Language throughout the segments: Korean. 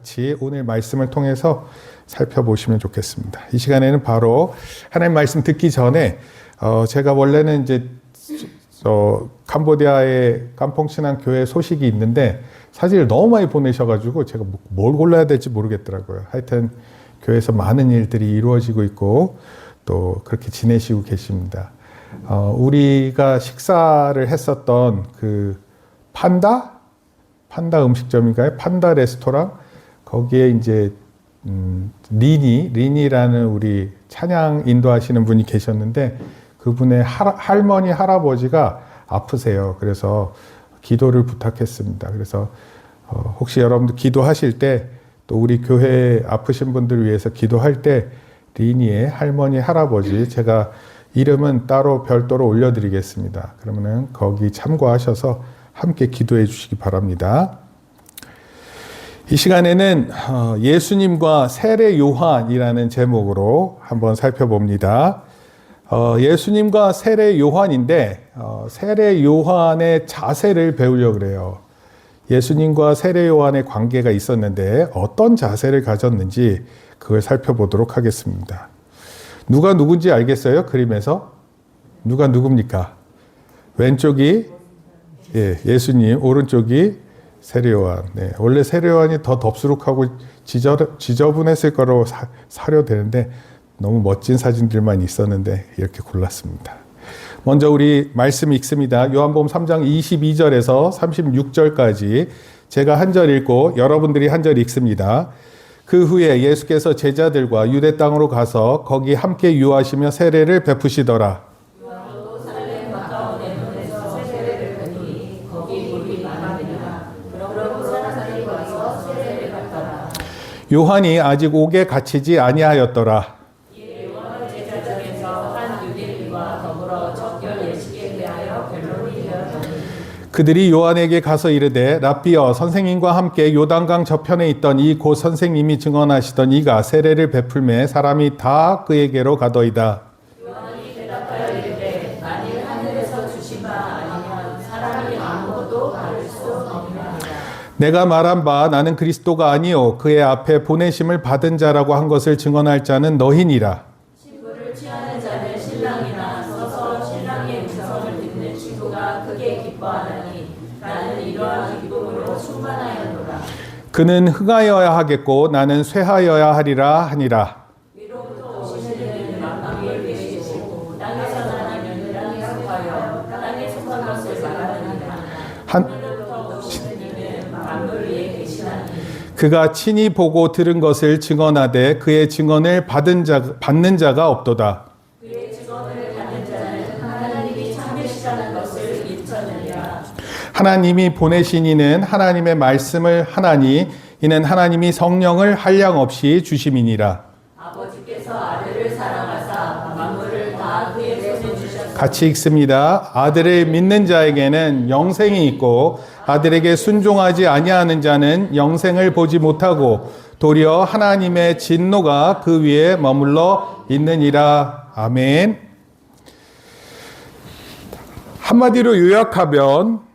같이 오늘 말씀을 통해서 살펴보시면 좋겠습니다. 이 시간에는 바로 하나님 말씀 듣기 전에 제가 원래는 이제 캄보디아의 깜퐁신앙 교회 소식이 있는데 사진을 너무 많이 보내셔가지고 제가 뭘 골라야 될지 모르겠더라고요. 하여튼 교회에서 많은 일들이 이루어지고 있고 또 그렇게 지내시고 계십니다. 우리가 식사를 했었던 그 판다 음식점인가요? 판다 레스토랑 거기에 이제 리니라는 우리 찬양 인도하시는 분이 계셨는데 그분의 할머니 할아버지가 아프세요. 그래서 기도를 부탁했습니다. 그래서 혹시 여러분들 기도하실 때 또 우리 교회 아프신 분들을 위해서 기도할 때 리니의 할머니 할아버지 제가 이름은 따로 별도로 올려드리겠습니다. 그러면은 거기 참고하셔서 함께 기도해 주시기 바랍니다. 이 시간에는 예수님과 세례 요한이라는 제목으로 한번 살펴봅니다. 예수님과 세례 요한인데 세례 요한의 자세를 배우려고 그래요. 예수님과 세례 요한의 관계가 있었는데 어떤 자세를 가졌는지 그걸 살펴보도록 하겠습니다. 누가 누군지 알겠어요? 그림에서? 누가 누굽니까? 왼쪽이 예수님, 오른쪽이 세례 요한. 네, 원래 세례 요한이 더 덥수룩하고 지저분했을 거로 사려 되는데 너무 멋진 사진들만 있었는데 이렇게 골랐습니다. 먼저 우리 말씀 읽습니다. 요한복음 3장 22절에서 36절까지 제가 한 절 읽고 여러분들이 한 절 읽습니다. 그 후에 예수께서 제자들과 유대 땅으로 가서 거기 함께 유하시며 세례를 베푸시더라. 요한이 아직 옥에 갇히지 아니하였더라. 그들이 요한에게 가서 이르되 랍비여 선생님과 함께 요단강 저편에 있던 이 곧 선생님이 증언하시던 이가 세례를 베풀매 사람이 다 그에게로 가더이다. 요한이 대답하여 이르되 만일 하늘에서 주신 바 아니면 사람이 아무것도 받을 수 없느니라. 내가 말한 바 나는 그리스도가 아니요 그의 앞에 보내심을 받은 자라고 한 것을 증언할 자는 너희니라. 신부를 취하는 자는 신랑이나 서서 신랑의 음성을 듣는 친구가 크게 기뻐하나니 나는 이러한 기쁨으로 충만하였노라. 그는 흥하여야 하겠고 나는 쇠하여야 하리라 하니라. 위로부터 오시는 이는 만물 위에 계시고 땅에서 나는 이는 땅에 속하여 땅에 속한 것을 말하느니라. 하늘로부터 오시는 이는 만물 위에 계시나니 그가 친히 보고 들은 것을 증언하되 그의 증언을 받는 자가 없도다. 그의 증언을 받는 자는 하나님이 참되시다는 것을 일천하리라. 하나님이 보내신 이는 하나님의 말씀을 하나니 이는 하나님이 성령을 한량없이 주심이니라. 아버지께서 아들을 사랑하사 만물을 다 그의 손에 주셨으니 같이 읽습니다. 아들을 믿는 자에게는 영생이 있고 아들에게 순종하지 아니하는 자는 영생을 보지 못하고 도리어 하나님의 진노가 그 위에 머물러 있느니라. 아멘. 한마디로 요약하면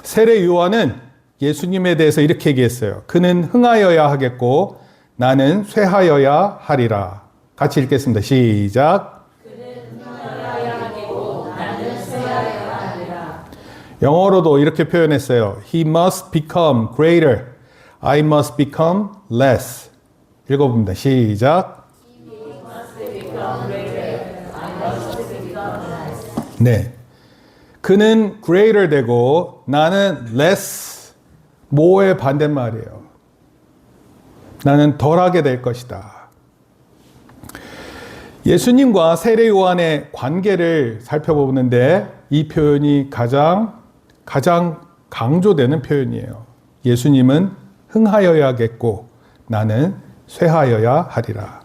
세례 요한은 예수님에 대해서 이렇게 얘기했어요. 그는 흥하여야 하겠고 나는 쇠하여야 하리라. 같이 읽겠습니다. 시작. 영어로도 이렇게 표현했어요. He must become greater. I must become less. 읽어봅니다. 시작. 네. 그는 greater 되고 나는 less, more의 반대말이에요. 나는 덜하게 될 것이다. 예수님과 세례 요한의 관계를 살펴보는데 이 표현이 가장 강조되는 표현이에요. 예수님은 흥하여야겠고 나는 쇠하여야 하리라.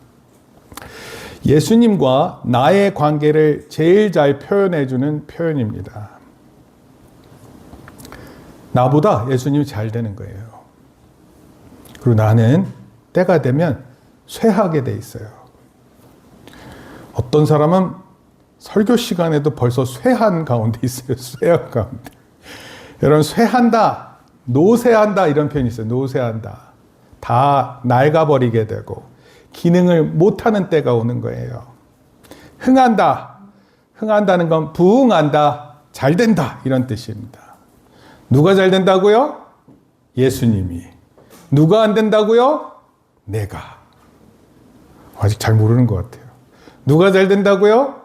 예수님과 나의 관계를 제일 잘 표현해주는 표현입니다. 나보다 예수님이 잘 되는 거예요. 그리고 나는 때가 되면 쇠하게 돼 있어요. 어떤 사람은 설교 시간에도 벌써 쇠한 가운데 있어요. 쇠한 가운데. 여러분 쇠한다, 노쇠한다 이런 표현이 있어요. 노쇠한다. 다 낡아버리게 되고 기능을 못하는 때가 오는 거예요. 흥한다. 흥한다는 건 부흥한다. 잘 된다. 이런 뜻입니다. 누가 잘 된다고요? 예수님이. 누가 안 된다고요? 내가. 아직 잘 모르는 것 같아요. 누가 잘 된다고요?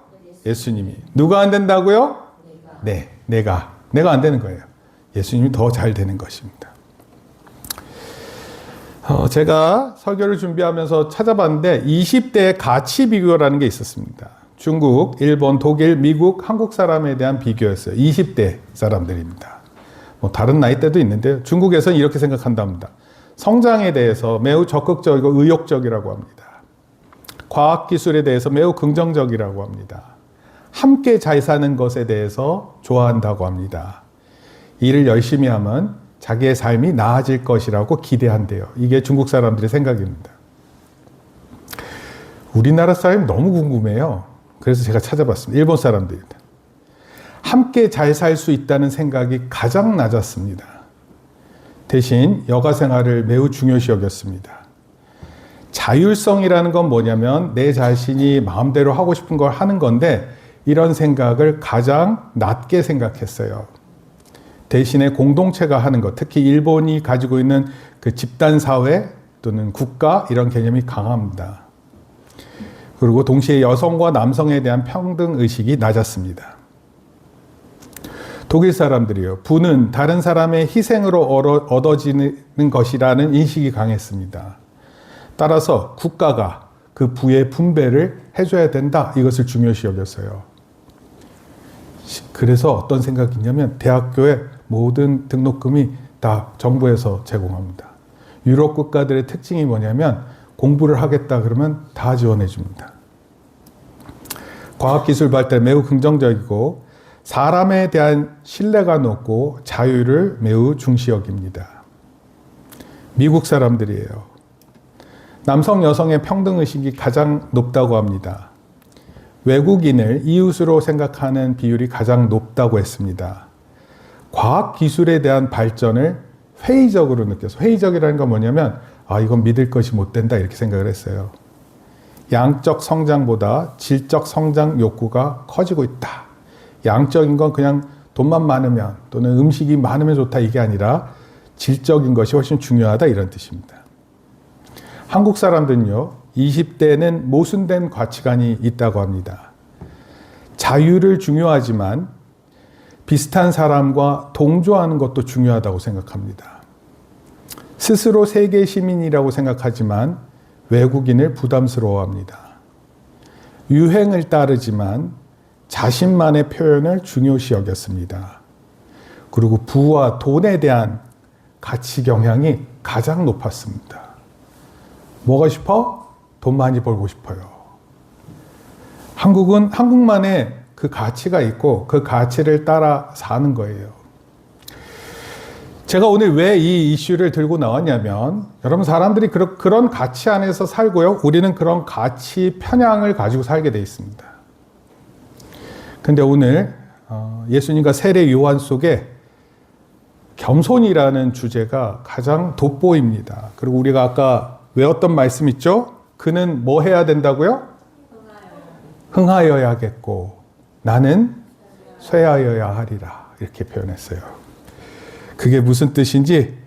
예수님이. 누가 안 된다고요? 네, 내가. 내가 안 되는 거예요. 예수님이 더 잘 되는 것입니다. 제가 설교를 준비하면서 찾아봤는데 20대의 가치 비교라는 게 있었습니다. 중국, 일본, 독일, 미국, 한국 사람에 대한 비교였어요. 20대 사람들입니다. 뭐 다른 나이대도 있는데 중국에서는 이렇게 생각한답니다. 성장에 대해서 매우 적극적이고 의욕적이라고 합니다. 과학기술에 대해서 매우 긍정적이라고 합니다. 함께 잘 사는 것에 대해서 좋아한다고 합니다. 일을 열심히 하면 자기의 삶이 나아질 것이라고 기대한대요. 이게 중국 사람들의 생각입니다. 우리나라 사람이 너무 궁금해요. 그래서 제가 찾아봤습니다. 일본 사람들입니다. 함께 잘 살 수 있다는 생각이 가장 낮았습니다. 대신 여가 생활을 매우 중요시 여겼습니다. 자율성이라는 건 뭐냐면 내 자신이 마음대로 하고 싶은 걸 하는 건데 이런 생각을 가장 낮게 생각했어요. 대신에 공동체가 하는 것, 특히 일본이 가지고 있는 그 집단사회 또는 국가 이런 개념이 강합니다. 그리고 동시에 여성과 남성에 대한 평등의식이 낮았습니다. 독일 사람들이요. 부는 다른 사람의 희생으로 얻어지는 것이라는 인식이 강했습니다. 따라서 국가가 그 부의 분배를 해줘야 된다. 이것을 중요시 여겼어요. 그래서 어떤 생각이 있냐면 대학교의 모든 등록금이 다 정부에서 제공합니다. 유럽 국가들의 특징이 뭐냐면 공부를 하겠다 그러면 다 지원해 줍니다. 과학기술 발달 매우 긍정적이고 사람에 대한 신뢰가 높고 자유를 매우 중시 여깁니다. 미국 사람들이에요. 남성, 여성의 평등의식이 가장 높다고 합니다. 외국인을 이웃으로 생각하는 비율이 가장 높다고 했습니다. 과학기술에 대한 발전을 회의적으로 느껴서, 회의적이라는 건 뭐냐면 이건 믿을 것이 못 된다 이렇게 생각을 했어요. 양적 성장보다 질적 성장 욕구가 커지고 있다. 양적인 건 그냥 돈만 많으면 또는 음식이 많으면 좋다 이게 아니라 질적인 것이 훨씬 중요하다 이런 뜻입니다. 한국 사람들은요, 20대는 모순된 가치관이 있다고 합니다. 자유를 중요하지만 비슷한 사람과 동조하는 것도 중요하다고 생각합니다. 스스로 세계 시민이라고 생각하지만 외국인을 부담스러워합니다. 유행을 따르지만 자신만의 표현을 중요시 여겼습니다. 그리고 부와 돈에 대한 가치 경향이 가장 높았습니다. 뭐가 싶어? 돈 많이 벌고 싶어요. 한국은 한국만의 그 가치가 있고 그 가치를 따라 사는 거예요. 제가 오늘 왜 이 이슈를 들고 나왔냐면 여러분 사람들이 그런 가치 안에서 살고요. 우리는 그런 가치 편향을 가지고 살게 돼 있습니다. 근데 오늘 예수님과 세례 요한 속에 겸손이라는 주제가 가장 돋보입니다. 그리고 우리가 아까 외웠던 말씀 있죠? 그는 뭐 해야 된다고요? 흥하여야겠고 나는 쇠하여야 하리라 이렇게 표현했어요. 그게 무슨 뜻인지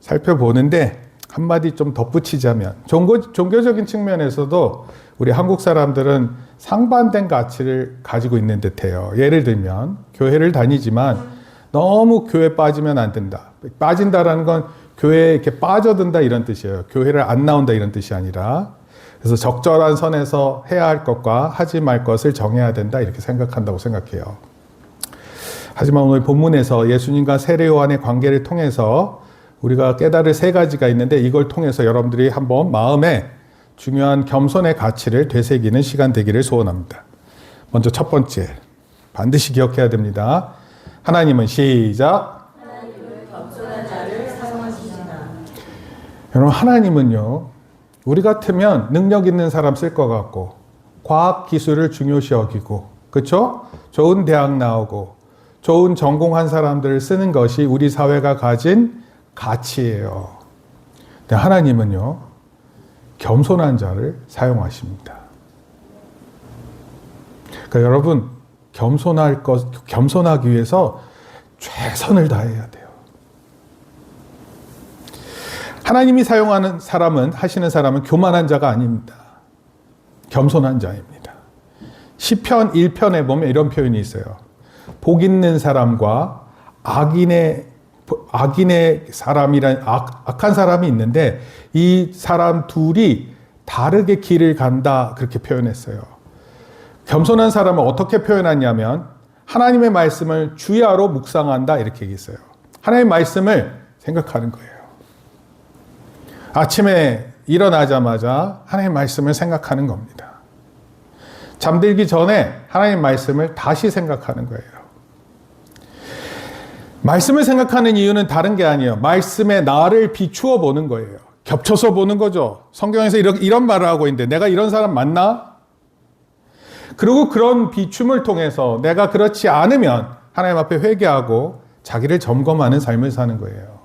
살펴보는데 한마디 좀 덧붙이자면 종교적인 측면에서도 우리 한국 사람들은 상반된 가치를 가지고 있는 듯해요. 예를 들면 교회를 다니지만 너무 교회 빠지면 안 된다. 빠진다라는 건 교회에 이렇게 빠져든다 이런 뜻이에요. 교회를 안 나온다 이런 뜻이 아니라 그래서 적절한 선에서 해야 할 것과 하지 말 것을 정해야 된다 이렇게 생각한다고 생각해요. 하지만 오늘 본문에서 예수님과 세례 요한의 관계를 통해서 우리가 깨달을 세 가지가 있는데 이걸 통해서 여러분들이 한번 마음에 중요한 겸손의 가치를 되새기는 시간 되기를 소원합니다. 먼저 첫 번째 반드시 기억해야 됩니다. 하나님은 시작. 하나님은 겸손한 자를 사랑하시나. 여러분 하나님은요. 우리 같으면 능력 있는 사람 쓸 것 같고 과학 기술을 중요시 여기고 그렇죠? 좋은 대학 나오고 좋은 전공한 사람들을 쓰는 것이 우리 사회가 가진 가치예요. 근데 하나님은요, 겸손한 자를 사용하십니다. 그러니까 여러분, 겸손하기 위해서 최선을 다해야 돼요. 하나님이 하시는 사람은 교만한 자가 아닙니다. 겸손한 자입니다. 시편 1편에 보면 이런 표현이 있어요. 복 있는 사람과 악인의 사람이란 악한 사람이 있는데 이 사람 둘이 다르게 길을 간다, 그렇게 표현했어요. 겸손한 사람은 어떻게 표현하냐면 하나님의 말씀을 주야로 묵상한다, 이렇게 얘기했어요. 하나님의 말씀을 생각하는 거예요. 아침에 일어나자마자 하나님의 말씀을 생각하는 겁니다. 잠들기 전에 하나님의 말씀을 다시 생각하는 거예요. 말씀을 생각하는 이유는 다른 게 아니에요. 말씀에 나를 비추어 보는 거예요. 겹쳐서 보는 거죠. 성경에서 이런 말을 하고 있는데 내가 이런 사람 맞나? 그리고 그런 비춤을 통해서 내가 그렇지 않으면 하나님 앞에 회개하고 자기를 점검하는 삶을 사는 거예요.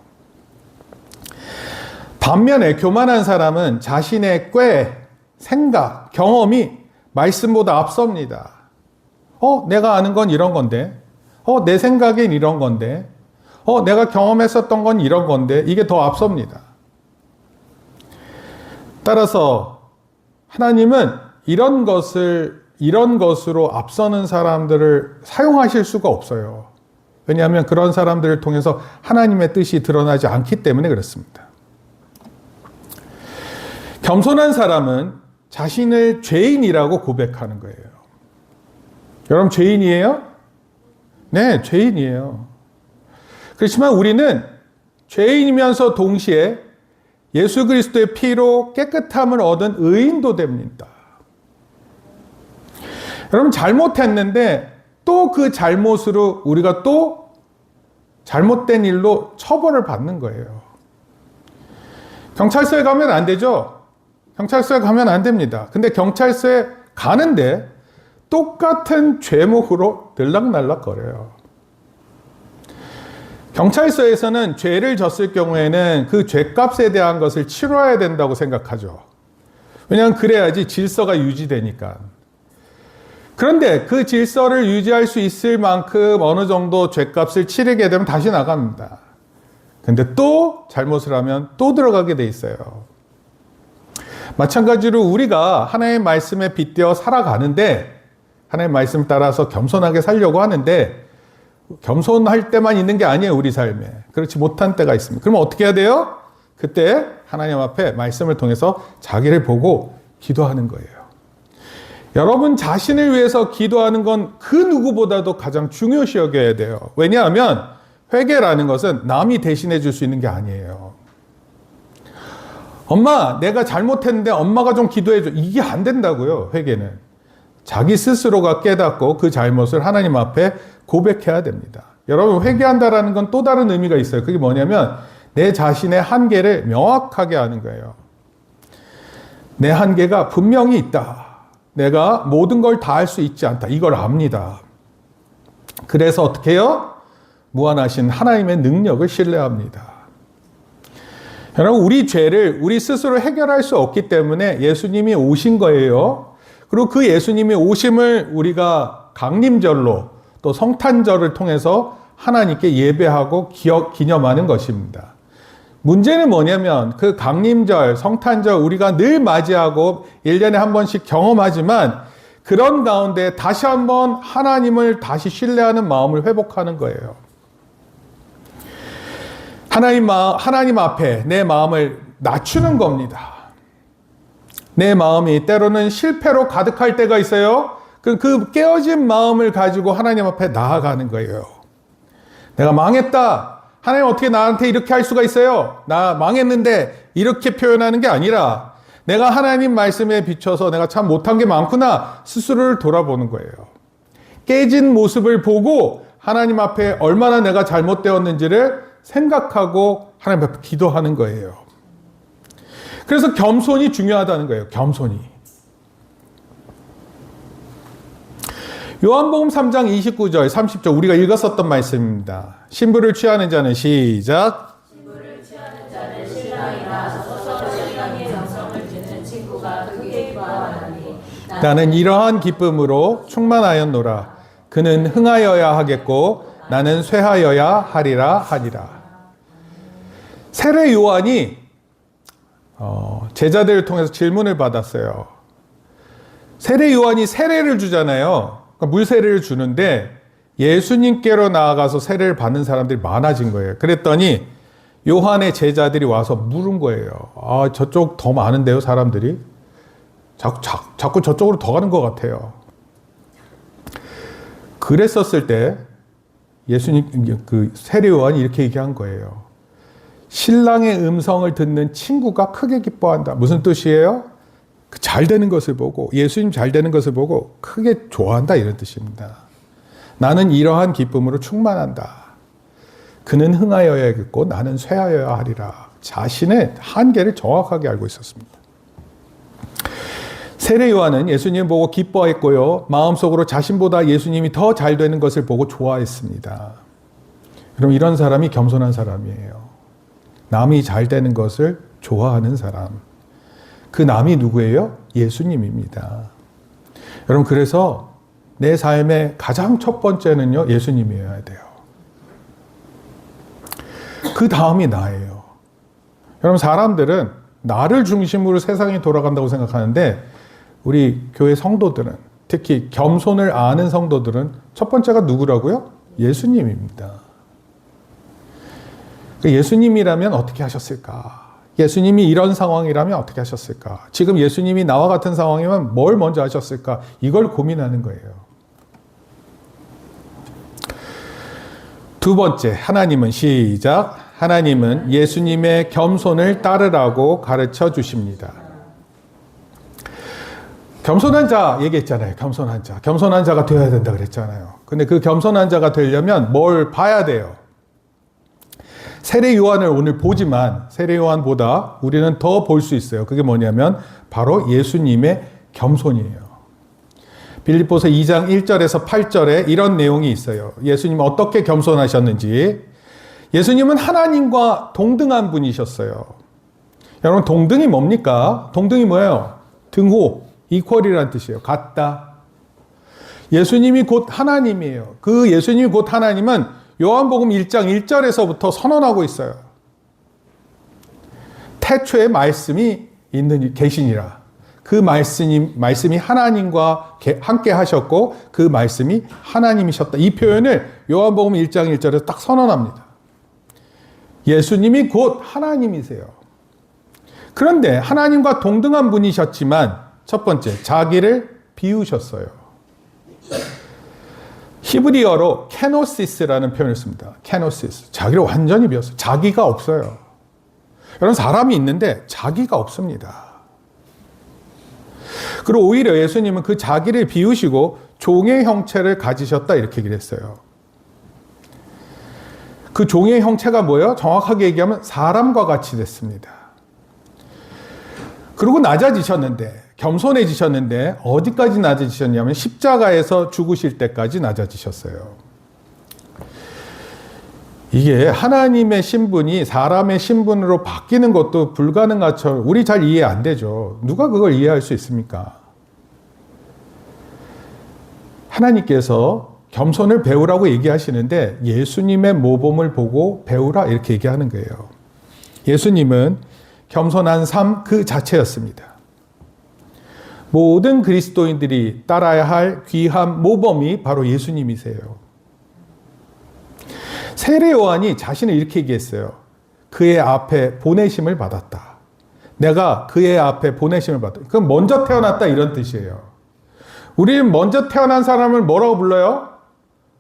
반면에 교만한 사람은 자신의 꾀, 생각, 경험이 말씀보다 앞섭니다. 내가 아는 건 이런 건데, 내 생각엔 이런 건데, 내가 경험했었던 건 이런 건데, 이게 더 앞섭니다. 따라서 하나님은 이런 것으로 앞서는 사람들을 사용하실 수가 없어요. 왜냐하면 그런 사람들을 통해서 하나님의 뜻이 드러나지 않기 때문에 그렇습니다. 겸손한 사람은 자신을 죄인이라고 고백하는 거예요. 여러분, 죄인이에요? 네, 죄인이에요. 그렇지만 우리는 죄인이면서 동시에 예수 그리스도의 피로 깨끗함을 얻은 의인도 됩니다. 여러분, 잘못했는데 또 그 잘못으로 우리가 또 잘못된 일로 처벌을 받는 거예요. 경찰서에 가면 안 되죠? 경찰서에 가면 안 됩니다. 근데 경찰서에 가는데 똑같은 죄목으로 들락날락 거려요. 경찰서에서는 죄를 졌을 경우에는 그 죄값에 대한 것을 치러야 된다고 생각하죠. 왜냐하면 그래야지 질서가 유지되니까. 그런데 그 질서를 유지할 수 있을 만큼 어느 정도 죄값을 치르게 되면 다시 나갑니다. 근데 또 잘못을 하면 또 들어가게 돼 있어요. 마찬가지로 우리가 하나님의 말씀에 빗대어 살아가는데 하나님의 말씀 따라서 겸손하게 살려고 하는데 겸손할 때만 있는 게 아니에요, 우리 삶에. 그렇지 못한 때가 있습니다. 그러면 어떻게 해야 돼요? 그때 하나님 앞에 말씀을 통해서 자기를 보고 기도하는 거예요. 여러분 자신을 위해서 기도하는 건 그 누구보다도 가장 중요시 여겨야 돼요. 왜냐하면 회개라는 것은 남이 대신해 줄 수 있는 게 아니에요. 엄마, 내가 잘못했는데 엄마가 좀 기도해 줘. 이게 안 된다고요, 회개는. 자기 스스로가 깨닫고 그 잘못을 하나님 앞에 고백해야 됩니다. 여러분, 회개한다라는 건 또 다른 의미가 있어요. 그게 뭐냐면 내 자신의 한계를 명확하게 하는 거예요. 내 한계가 분명히 있다. 내가 모든 걸 다 할 수 있지 않다. 이걸 압니다. 그래서 어떻게 해요? 무한하신 하나님의 능력을 신뢰합니다. 여러분, 우리 죄를 우리 스스로 해결할 수 없기 때문에 예수님이 오신 거예요. 그리고 그 예수님이 오심을 우리가 강림절로 또 성탄절을 통해서 하나님께 예배하고 기념하는 것입니다. 문제는 뭐냐면 그 강림절, 성탄절 우리가 늘 맞이하고 1년에 한 번씩 경험하지만 그런 가운데 다시 한번 하나님을 다시 신뢰하는 마음을 회복하는 거예요. 하나님 앞에 내 마음을 낮추는 겁니다. 내 마음이 때로는 실패로 가득할 때가 있어요. 그 깨어진 마음을 가지고 하나님 앞에 나아가는 거예요. 내가 망했다. 하나님 어떻게 나한테 이렇게 할 수가 있어요? 나 망했는데 이렇게 표현하는 게 아니라 내가 하나님 말씀에 비춰서 내가 참 못한 게 많구나 스스로를 돌아보는 거예요. 깨진 모습을 보고 하나님 앞에 얼마나 내가 잘못되었는지를 생각하고 하나님 앞에 기도하는 거예요. 그래서 겸손이 중요하다는 거예요. 겸손이. 요한복음 3장 29절, 30절 우리가 읽었었던 말씀입니다. 신부를 취하는 자는 시작. 신부를 취하는 자는 신랑이 나서서 신랑의 음성을 듣는 친구가 크게 기뻐하나니 나는 이러한 기쁨으로 충만하였노라. 그는 흥하여야 하겠고 나는 쇠하여야 하리라 하니라. 세례 요한이 제자들을 통해서 질문을 받았어요. 세례 요한이 세례를 주잖아요. 그러니까 물 세례를 주는데 예수님께로 나아가서 세례를 받는 사람들이 많아진 거예요. 그랬더니 요한의 제자들이 와서 물은 거예요. 아, 저쪽 더 많은데요, 사람들이? 자꾸 저쪽으로 더 가는 것 같아요. 그랬었을 때 예수님, 그 세례 요한이 이렇게 얘기한 거예요. 신랑의 음성을 듣는 친구가 크게 기뻐한다. 무슨 뜻이에요? 잘 되는 것을 보고, 예수님 잘 되는 것을 보고 크게 좋아한다, 이런 뜻입니다. 나는 이러한 기쁨으로 충만한다. 그는 흥하여야겠고 나는 쇠하여야 하리라. 자신의 한계를 정확하게 알고 있었습니다. 세례 요한은 예수님 보고 기뻐했고요. 마음속으로 자신보다 예수님이 더 잘 되는 것을 보고 좋아했습니다. 그럼 이런 사람이 겸손한 사람이에요. 남이 잘 되는 것을 좋아하는 사람. 그 남이 누구예요? 예수님입니다. 여러분, 그래서 내 삶의 가장 첫 번째는요, 예수님이어야 돼요. 그 다음이 나예요. 여러분, 사람들은 나를 중심으로 세상이 돌아간다고 생각하는데 우리 교회 성도들은, 특히 겸손을 아는 성도들은 첫 번째가 누구라고요? 예수님입니다. 예수님이라면 어떻게 하셨을까? 예수님이 이런 상황이라면 어떻게 하셨을까? 지금 예수님이 나와 같은 상황이면 뭘 먼저 하셨을까? 이걸 고민하는 거예요. 두 번째, 하나님은 시작. 하나님은 예수님의 겸손을 따르라고 가르쳐 주십니다. 겸손한 자 얘기했잖아요. 겸손한 자. 겸손한 자가 되어야 된다 그랬잖아요. 근데 그 겸손한 자가 되려면 뭘 봐야 돼요? 세례 요한을 오늘 보지만 세례 요한보다 우리는 더 볼 수 있어요. 그게 뭐냐면 바로 예수님의 겸손이에요. 빌립보서 2장 1절에서 8절에 이런 내용이 있어요. 예수님은 어떻게 겸손하셨는지. 예수님은 하나님과 동등한 분이셨어요. 여러분, 동등이 뭡니까? 동등이 뭐예요? 등호, 이퀄이라는 뜻이에요. 같다. 예수님이 곧 하나님이에요. 그 예수님이 곧 하나님은 요한복음 1장 1절에서부터 선언하고 있어요. 태초에 말씀이 계시니라. 그 말씀이 하나님과 함께 하셨고 그 말씀이 하나님이셨다. 이 표현을 요한복음 1장 1절에서 딱 선언합니다. 예수님이 곧 하나님이세요. 그런데 하나님과 동등한 분이셨지만 첫 번째, 자기를 비우셨어요. 히브리어로 케노시스라는 표현을 씁니다. 케노시스. 자기를 완전히 비웠어요. 자기가 없어요. 여러분, 사람이 있는데 자기가 없습니다. 그리고 오히려 예수님은 그 자기를 비우시고 종의 형체를 가지셨다, 이렇게 얘기를 했어요. 그 종의 형체가 뭐예요? 정확하게 얘기하면 사람과 같이 됐습니다. 그리고 낮아지셨는데, 겸손해지셨는데 어디까지 낮아지셨냐면 십자가에서 죽으실 때까지 낮아지셨어요. 이게 하나님의 신분이 사람의 신분으로 바뀌는 것도 불가능하죠. 우리 잘 이해 안 되죠. 누가 그걸 이해할 수 있습니까? 하나님께서 겸손을 배우라고 얘기하시는데 예수님의 모범을 보고 배우라, 이렇게 얘기하는 거예요. 예수님은 겸손한 삶 그 자체였습니다. 모든 그리스도인들이 따라야 할 귀한 모범이 바로 예수님이세요. 세례 요한이 자신을 이렇게 얘기했어요. 그의 앞에 보내심을 받았다. 내가 그의 앞에 보내심을 받았다. 그럼 먼저 태어났다, 이런 뜻이에요. 우리는 먼저 태어난 사람을 뭐라고 불러요?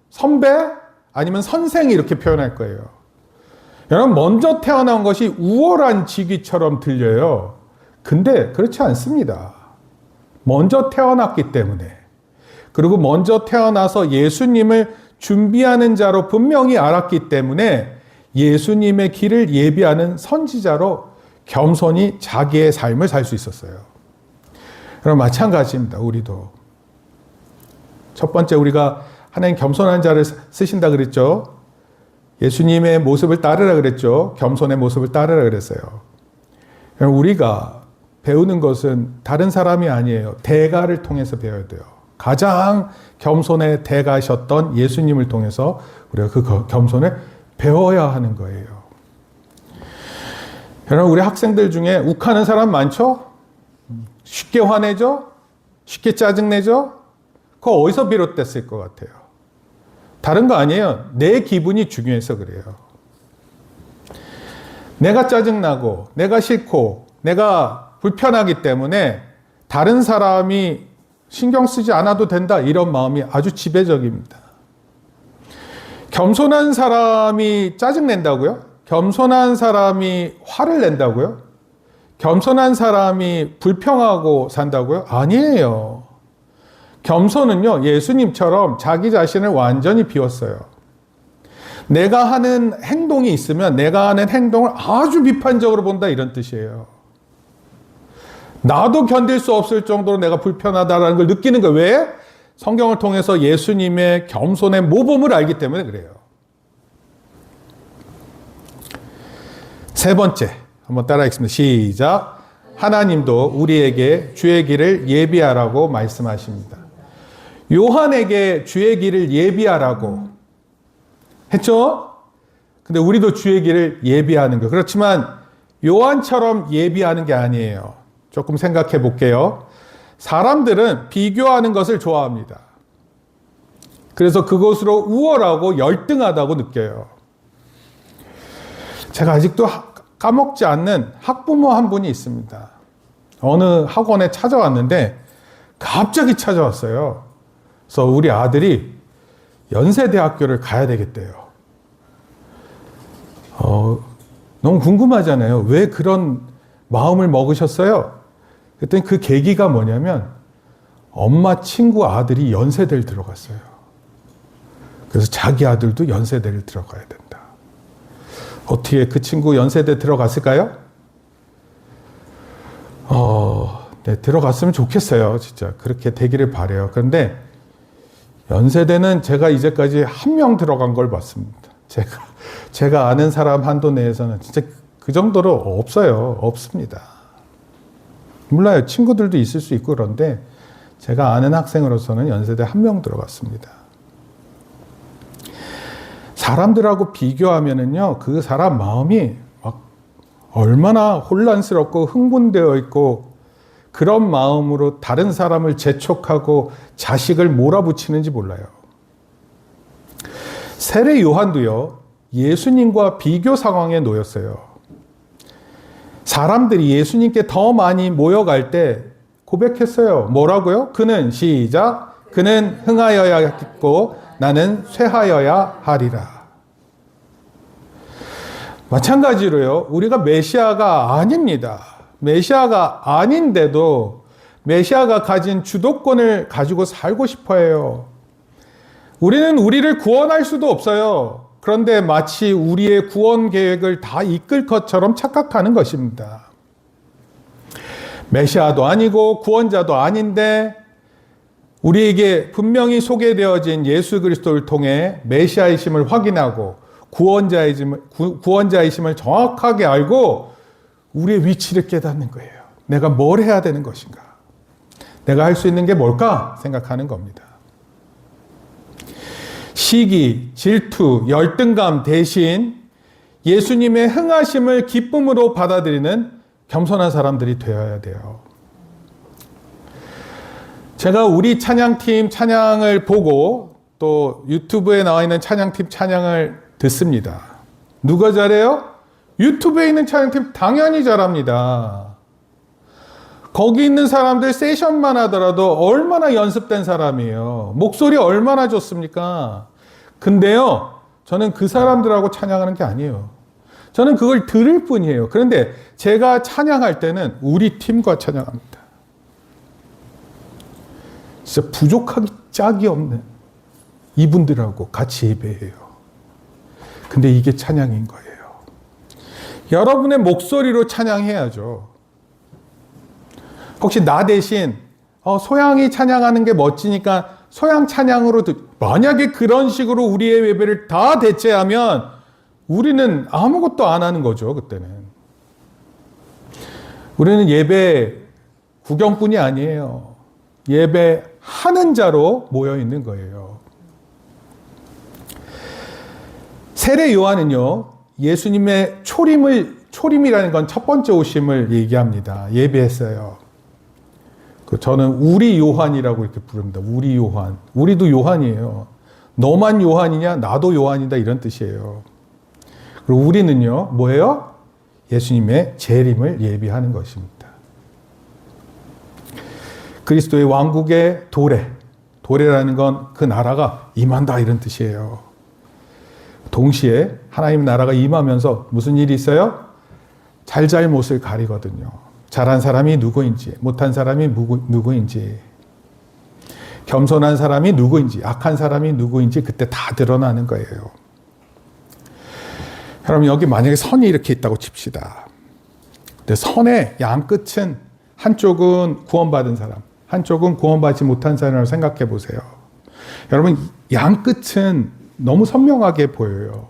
선배? 아니면 선생, 이렇게 표현할 거예요. 여러분, 먼저 태어난 것이 우월한 직위처럼 들려요. 근데 그렇지 않습니다. 먼저 태어났기 때문에, 그리고 먼저 태어나서 예수님을 준비하는 자로 분명히 알았기 때문에 예수님의 길을 예비하는 선지자로 겸손히 자기의 삶을 살 수 있었어요. 그럼 마찬가지입니다. 우리도. 첫 번째, 우리가 하나님 겸손한 자를 쓰신다 그랬죠. 예수님의 모습을 따르라 그랬죠. 겸손의 모습을 따르라 그랬어요. 우리가 배우는 것은 다른 사람이 아니에요. 대가를 통해서 배워야 돼요. 가장 겸손의 대가셨던 예수님을 통해서 우리가 그 겸손을 배워야 하는 거예요. 여러분, 우리 학생들 중에 욱하는 사람 많죠? 쉽게 화내죠? 쉽게 짜증내죠? 그거 어디서 비롯됐을 것 같아요? 다른 거 아니에요. 내 기분이 중요해서 그래요. 내가 짜증나고, 내가 싫고, 내가 불편하기 때문에 다른 사람이 신경 쓰지 않아도 된다. 이런 마음이 아주 지배적입니다. 겸손한 사람이 짜증낸다고요? 겸손한 사람이 화를 낸다고요? 겸손한 사람이 불평하고 산다고요? 아니에요. 겸손은요, 예수님처럼 자기 자신을 완전히 비웠어요. 내가 하는 행동이 있으면 내가 하는 행동을 아주 비판적으로 본다, 이런 뜻이에요. 나도 견딜 수 없을 정도로 내가 불편하다는 걸 느끼는 거예요. 왜? 성경을 통해서 예수님의 겸손의 모범을 알기 때문에 그래요. 세 번째, 한번 따라하겠습니다. 시작. 하나님도 우리에게 주의 길을 예비하라고 말씀하십니다. 요한에게 주의 길을 예비하라고 했죠? 근데 우리도 주의 길을 예비하는 거. 그렇지만 요한처럼 예비하는 게 아니에요. 조금 생각해 볼게요. 사람들은 비교하는 것을 좋아합니다. 그래서 그것으로 우월하고 열등하다고 느껴요. 제가 아직도 까먹지 않는 학부모 한 분이 있습니다. 어느 학원에 찾아왔는데 갑자기 찾아왔어요. 그래서 우리 아들이 연세대학교를 가야 되겠대요. 너무 궁금하잖아요. 왜 그런 마음을 먹으셨어요? 그랬더니 그 계기가 뭐냐면 엄마 친구 아들이 연세대를 들어갔어요. 그래서 자기 아들도 연세대를 들어가야 된다. 어떻게 그 친구 연세대 들어갔을까요? 네, 들어갔으면 좋겠어요. 진짜 그렇게 되기를 바라요. 그런데 연세대는 제가 이제까지 한 명 들어간 걸 봤습니다. 제가 아는 사람 한도 내에서는 진짜 그 정도로 없어요. 없습니다. 몰라요. 친구들도 있을 수 있고 그런데 제가 아는 학생으로서는 연세대 한 명 들어갔습니다. 사람들하고 비교하면은요, 그 사람 마음이 막 얼마나 혼란스럽고 흥분되어 있고 그런 마음으로 다른 사람을 재촉하고 자식을 몰아붙이는지 몰라요. 세례 요한도요, 예수님과 비교 상황에 놓였어요. 사람들이 예수님께 더 많이 모여갈 때 고백했어요. 뭐라고요? 그는 시작. 그는 흥하여야겠고 나는 쇠하여야 하리라. 마찬가지로요. 우리가 메시아가 아닙니다. 메시아가 아닌데도 메시아가 가진 주도권을 가지고 살고 싶어 해요. 우리는 우리를 구원할 수도 없어요. 그런데 마치 우리의 구원 계획을 다 이끌 것처럼 착각하는 것입니다. 메시아도 아니고 구원자도 아닌데 우리에게 분명히 소개되어진 예수 그리스도를 통해 메시아이심을 확인하고 구원자이심을 정확하게 알고 우리의 위치를 깨닫는 거예요. 내가 뭘 해야 되는 것인가? 내가 할 수 있는 게 뭘까? 생각하는 겁니다. 시기, 질투, 열등감 대신 예수님의 흥하심을 기쁨으로 받아들이는 겸손한 사람들이 되어야 돼요. 제가 우리 찬양팀 찬양을 보고 또 유튜브에 나와 있는 찬양팀 찬양을 듣습니다. 누가 잘해요? 유튜브에 있는 찬양팀 당연히 잘합니다. 거기 있는 사람들 세션만 하더라도 얼마나 연습된 사람이에요. 목소리 얼마나 좋습니까? 근데요, 저는 그 사람들하고 찬양하는 게 아니에요. 저는 그걸 들을 뿐이에요. 그런데 제가 찬양할 때는 우리 팀과 찬양합니다. 진짜 부족하기 짝이 없는 이분들하고 같이 예배해요. 근데 이게 찬양인 거예요. 여러분의 목소리로 찬양해야죠. 혹시 나 대신 소양이 찬양하는 게 멋지니까 소양 찬양으로 만약에 그런 식으로 우리의 예배를 다 대체하면 우리는 아무것도 안 하는 거죠. 그때는 우리는 예배 구경꾼이 아니에요. 예배하는 자로 모여 있는 거예요. 세례 요한은요, 예수님의 초림이라는 건 첫 번째 오심을 얘기합니다. 예배했어요. 저는 우리 요한이라고 이렇게 부릅니다. 우리 요한. 우리도 요한이에요. 너만 요한이냐? 나도 요한이다. 이런 뜻이에요. 그리고 우리는요, 뭐예요? 예수님의 재림을 예비하는 것입니다. 그리스도의 왕국의 도래라는 건 그 나라가 임한다 이런 뜻이에요. 동시에 하나님 나라가 임하면서 무슨 일이 있어요? 잘잘못을 가리거든요. 잘한 사람이 누구인지, 못한 사람이 누구인지, 겸손한 사람이 누구인지, 악한 사람이 누구인지 그때 다 드러나는 거예요. 여러분, 여기 만약에 선이 이렇게 있다고 칩시다. 근데 선의 양끝은 한쪽은 구원받은 사람, 한쪽은 구원받지 못한 사람을 생각해 보세요. 여러분, 양끝은 너무 선명하게 보여요.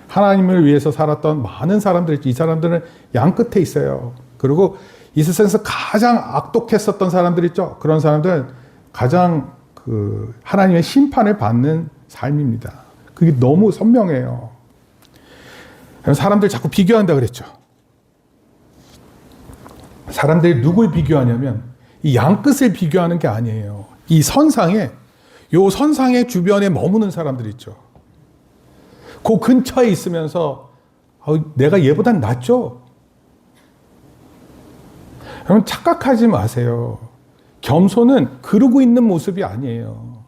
하나님을 위해서 살았던 많은 사람들, 이 사람들은 양끝에 있어요. 그리고 이 세상에서 가장 악독했었던 사람들 있죠. 그런 사람들은 가장 하나님의 심판을 받는 삶입니다. 그게 너무 선명해요. 사람들 자꾸 비교한다 그랬죠. 사람들이 누굴 비교하냐면 이 양끝을 비교하는 게 아니에요. 이 선상의 주변에 머무는 사람들 있죠. 그 근처에 있으면서 내가 얘보단 낫죠? 여러분, 착각하지 마세요. 겸손은 그러고 있는 모습이 아니에요.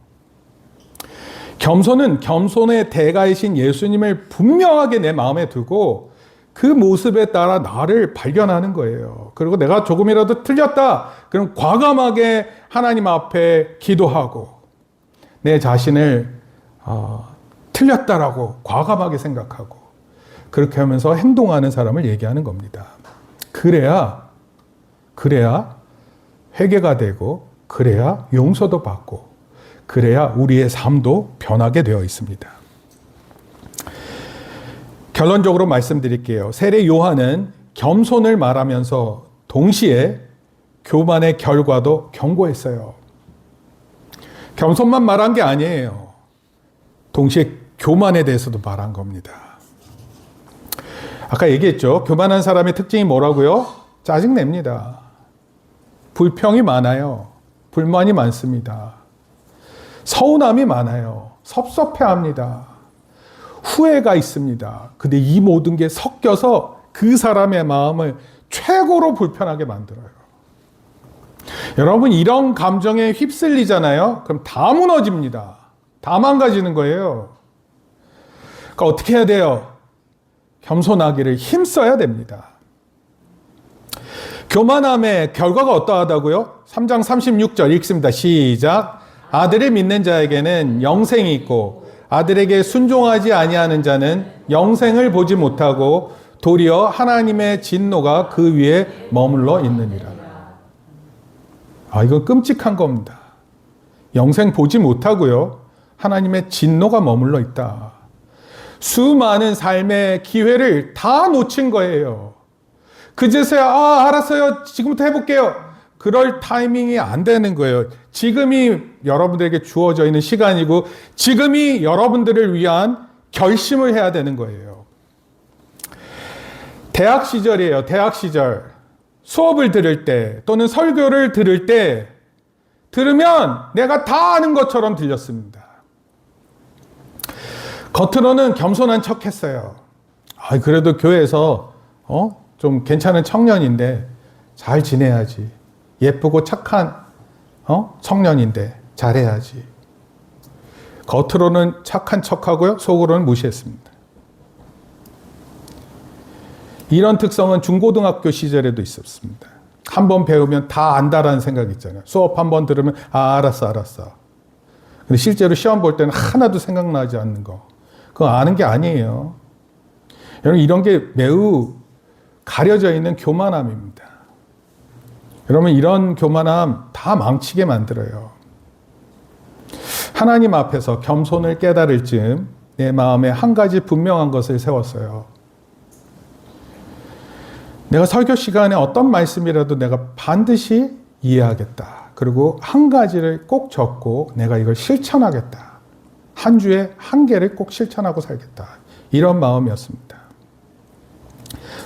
겸손은 겸손의 대가이신 예수님을 분명하게 내 마음에 두고 그 모습에 따라 나를 발견하는 거예요. 그리고 내가 조금이라도 틀렸다. 그럼 과감하게 하나님 앞에 기도하고 내 자신을 틀렸다라고 과감하게 생각하고 그렇게 하면서 행동하는 사람을 얘기하는 겁니다. 그래야 회개가 되고 그래야 용서도 받고 그래야 우리의 삶도 변하게 되어 있습니다. 결론적으로 말씀드릴게요. 세례 요한은 겸손을 말하면서 동시에 교만의 결과도 경고했어요. 겸손만 말한 게 아니에요. 동시에 교만에 대해서도 말한 겁니다. 아까 얘기했죠. 교만한 사람의 특징이 뭐라고요? 짜증냅니다. 불평이 많아요. 불만이 많습니다. 서운함이 많아요. 섭섭해합니다. 후회가 있습니다. 근데 이 모든 게 섞여서 그 사람의 마음을 최고로 불편하게 만들어요. 여러분, 이런 감정에 휩쓸리잖아요. 그럼 다 무너집니다. 다 망가지는 거예요. 그러니까 어떻게 해야 돼요? 겸손하기를 힘써야 됩니다. 교만함의 결과가 어떠하다고요? 3장 36절 읽습니다. 시작. 아들을 믿는 자에게는 영생이 있고 아들에게 순종하지 아니하는 자는 영생을 보지 못하고 도리어 하나님의 진노가 그 위에 머물러 있느니라. 이건 끔찍한 겁니다. 영생 보지 못하고요. 하나님의 진노가 머물러 있다. 수많은 삶의 기회를 다 놓친 거예요. 그제서야 알았어요. 지금부터 해볼게요. 그럴 타이밍이 안 되는 거예요. 지금이 여러분들에게 주어져 있는 시간이고 지금이 여러분들을 위한 결심을 해야 되는 거예요. 대학 시절이에요. 대학 시절. 수업을 들을 때 또는 설교를 들을 때 들으면 내가 다 아는 것처럼 들렸습니다. 겉으로는 겸손한 척 했어요. 그래도 교회에서 좀 괜찮은 청년인데 잘 지내야지. 예쁘고 착한 청년인데 잘해야지. 겉으로는 착한 척하고요. 속으로는 무시했습니다. 이런 특성은 중고등학교 시절에도 있었습니다. 한 번 배우면 다 안다라는 생각이 있잖아요. 수업 한 번 들으면 알았어. 근데 실제로 시험 볼 때는 하나도 생각나지 않는 거. 그거 아는 게 아니에요. 여러분, 이런 게 매우 가려져 있는 교만함입니다. 여러분, 이런 교만함 다 망치게 만들어요. 하나님 앞에서 겸손을 깨달을 즈음 내 마음에 한 가지 분명한 것을 세웠어요. 내가 설교 시간에 어떤 말씀이라도 내가 반드시 이해하겠다. 그리고 한 가지를 꼭 적고 내가 이걸 실천하겠다. 한 주에 한 개를 꼭 실천하고 살겠다. 이런 마음이었습니다.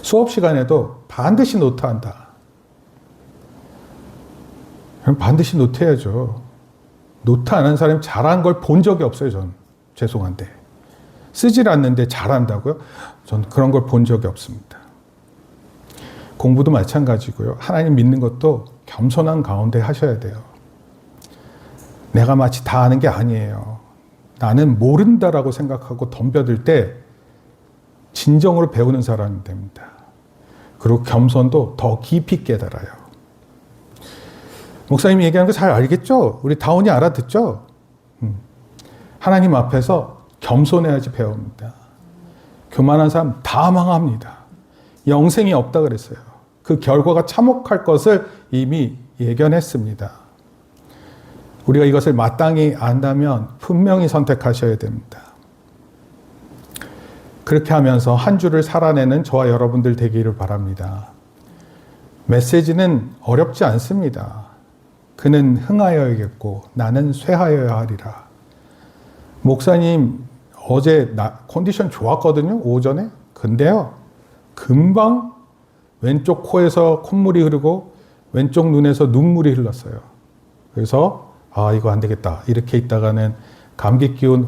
수업 시간에도 반드시 노트한다. 반드시 노트해야죠. 노트 안 하는 사람이 잘한 걸 본 적이 없어요. 전 죄송한데. 쓰질 않는데 잘한다고요? 전 그런 걸 본 적이 없습니다. 공부도 마찬가지고요. 하나님 믿는 것도 겸손한 가운데 하셔야 돼요. 내가 마치 다 아는 게 아니에요. 나는 모른다라고 생각하고 덤벼들 때 진정으로 배우는 사람이 됩니다. 그리고 겸손도 더 깊이 깨달아요. 목사님이 얘기하는 거 잘 알겠죠? 우리 다운이 알아듣죠? 하나님 앞에서 겸손해야지 배웁니다. 교만한 사람 다 망합니다. 영생이 없다 그랬어요. 그 결과가 참혹할 것을 이미 예견했습니다. 우리가 이것을 마땅히 안다면 분명히 선택하셔야 됩니다. 그렇게 하면서 한 주를 살아내는 저와 여러분들 되기를 바랍니다. 메시지는 어렵지 않습니다. 그는 흥하여야겠고 나는 쇠하여야 하리라. 목사님 어제 컨디션 좋았거든요. 오전에. 근데요. 금방 왼쪽 코에서 콧물이 흐르고 왼쪽 눈에서 눈물이 흘렀어요. 그래서 이거 안 되겠다. 이렇게 있다가는 감기 기운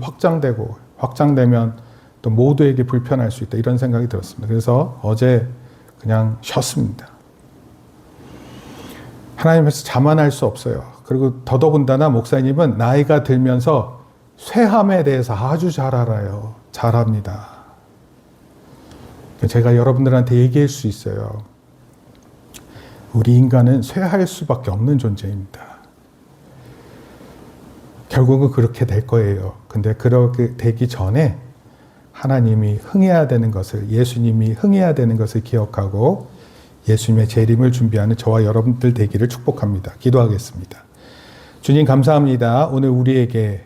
확장되면 또 모두에게 불편할 수 있다. 이런 생각이 들었습니다. 그래서 어제 그냥 쉬었습니다. 하나님께서 자만할 수 없어요. 그리고 더더군다나 목사님은 나이가 들면서 쇠함에 대해서 아주 잘 알아요. 잘합니다. 제가 여러분들한테 얘기할 수 있어요. 우리 인간은 쇠할 수밖에 없는 존재입니다. 결국은 그렇게 될 거예요. 근데 그렇게 되기 전에 하나님이 흥해야 되는 것을, 예수님이 흥해야 되는 것을 기억하고 예수님의 재림을 준비하는 저와 여러분들 되기를 축복합니다. 기도하겠습니다. 주님 감사합니다. 오늘 우리에게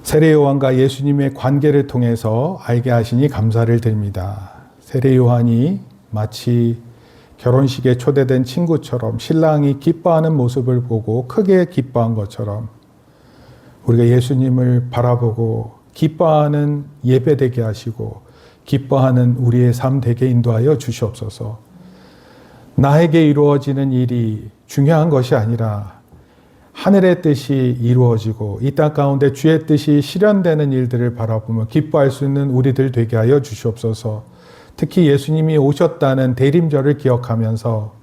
세례 요한과 예수님의 관계를 통해서 알게 하시니 감사를 드립니다. 세례 요한이 마치 결혼식에 초대된 친구처럼 신랑이 기뻐하는 모습을 보고 크게 기뻐한 것처럼 우리가 예수님을 바라보고 기뻐하는 예배 되게 하시고 기뻐하는 우리의 삶 되게 인도하여 주시옵소서. 나에게 이루어지는 일이 중요한 것이 아니라 하늘의 뜻이 이루어지고 이 땅 가운데 주의 뜻이 실현되는 일들을 바라보며 기뻐할 수 있는 우리들 되게 하여 주시옵소서. 특히 예수님이 오셨다는 대림절을 기억하면서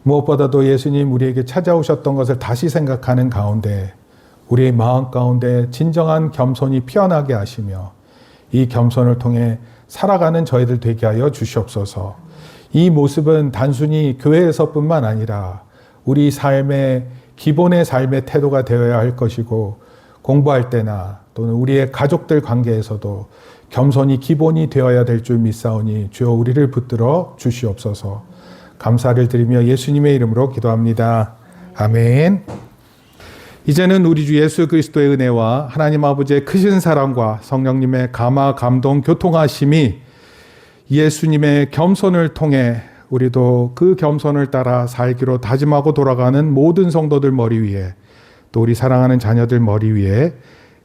무엇보다도 예수님 우리에게 찾아오셨던 것을 다시 생각하는 가운데 우리의 마음 가운데 진정한 겸손이 피어나게 하시며 이 겸손을 통해 살아가는 저희들 되게 하여 주시옵소서. 이 모습은 단순히 교회에서뿐만 아니라 우리 삶의 기본의 삶의 태도가 되어야 할 것이고 공부할 때나 또는 우리의 가족들 관계에서도 겸손이 기본이 되어야 될 줄 믿사오니 주여 우리를 붙들어 주시옵소서. 감사를 드리며 예수님의 이름으로 기도합니다. 아멘. 이제는 우리 주 예수 그리스도의 은혜와 하나님 아버지의 크신 사랑과 성령님의 감화, 감동, 교통하심이 예수님의 겸손을 통해 우리도 그 겸손을 따라 살기로 다짐하고 돌아가는 모든 성도들 머리 위에 또 우리 사랑하는 자녀들 머리 위에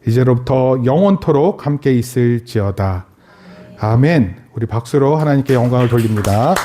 이제로부터 영원토록 함께 있을지어다. 아멘. 우리 박수로 하나님께 영광을 돌립니다.